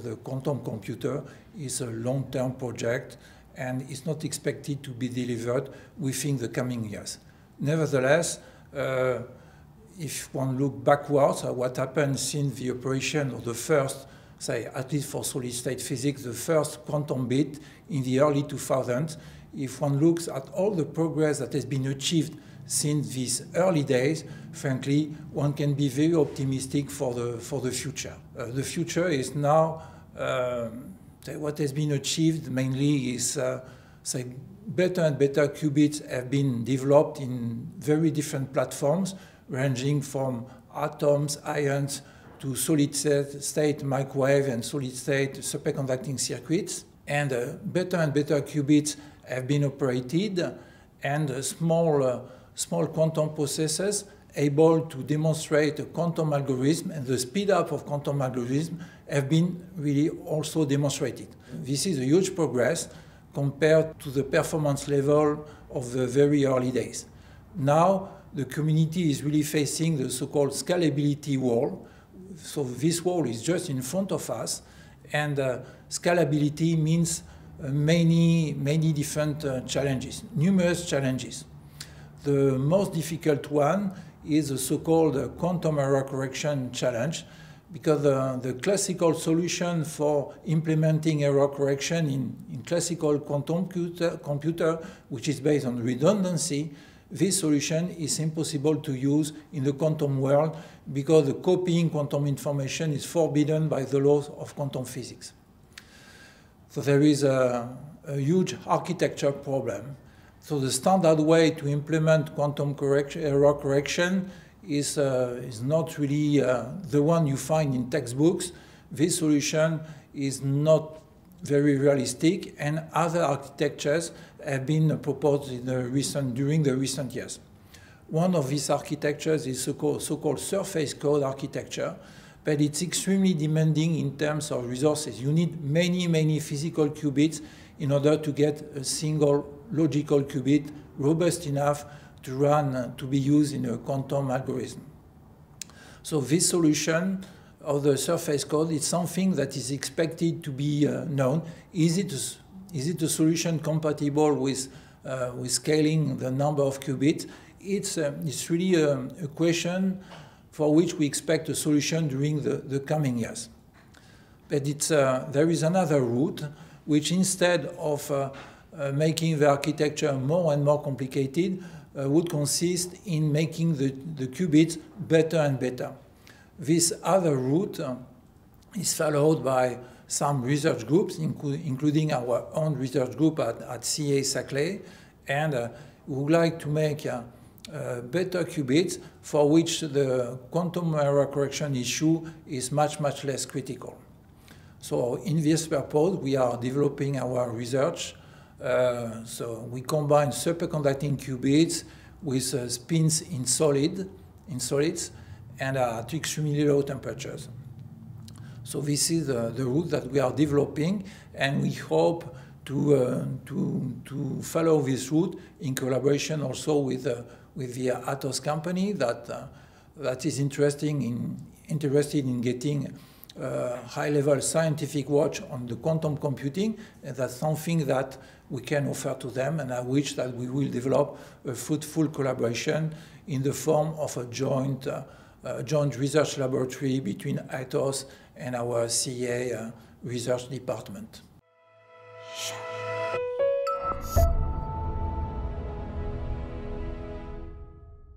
The quantum computer is a long-term project and is not expected to be delivered within the coming years. Nevertheless, if one looks backwards at what happened since the operation of the first, say, at least for solid-state physics, the first quantum bit in the early 2000s, if one looks at all the progress that has been achieved since these early days, frankly, one can be very optimistic for the future. The future is now, what has been achieved mainly is, say, better and better qubits have been developed in very different platforms, ranging from atoms, ions, to solid-state microwave and solid-state superconducting circuits. And better and better qubits have been operated, and small quantum processes able to demonstrate a quantum algorithm and the speed up of quantum algorithm have been really also demonstrated. This is a huge progress compared to the performance level of the very early days. Now, the community is really facing the so-called scalability wall. So this wall is just in front of us, and scalability means many different challenges, numerous challenges. The most difficult one is the so-called quantum error correction challenge, because the classical solution for implementing error correction in classical quantum computer, which is based on redundancy, this solution is impossible to use in the quantum world because the copying quantum information is forbidden by the laws of quantum physics. So there is a huge architecture problem. So the standard way to implement quantum error correction is not really the one you find in textbooks. This solution is not very realistic, and other architectures have been proposed during the recent years. One of these architectures is so-called surface code architecture, but it's extremely demanding in terms of resources. You need many physical qubits in order to get a single logical qubit robust enough to run, to be used in a quantum algorithm. So this solution of the surface code is something that is expected to be known. Is it a solution compatible with scaling the number of qubits? It's really a question for which we expect a solution during the coming years. But there is another route, which instead of making the architecture more and more complicated, would consist in making the qubits better and better. This other route is followed by some research groups, including our own research group at CA Saclay, and we would like to make better qubits for which the quantum error correction issue is much less critical. So in this purpose, we are developing our research. So we combine superconducting qubits with spins in solids, and at extremely low temperatures. So this is the route that we are developing, and we hope to follow this route in collaboration also with the Atos company that is interested in getting high-level scientific watch on the quantum computing, and that's something that we can offer to them, and I wish that we will develop a fruitful collaboration in the form of a joint research laboratory between Atos and our CA research department.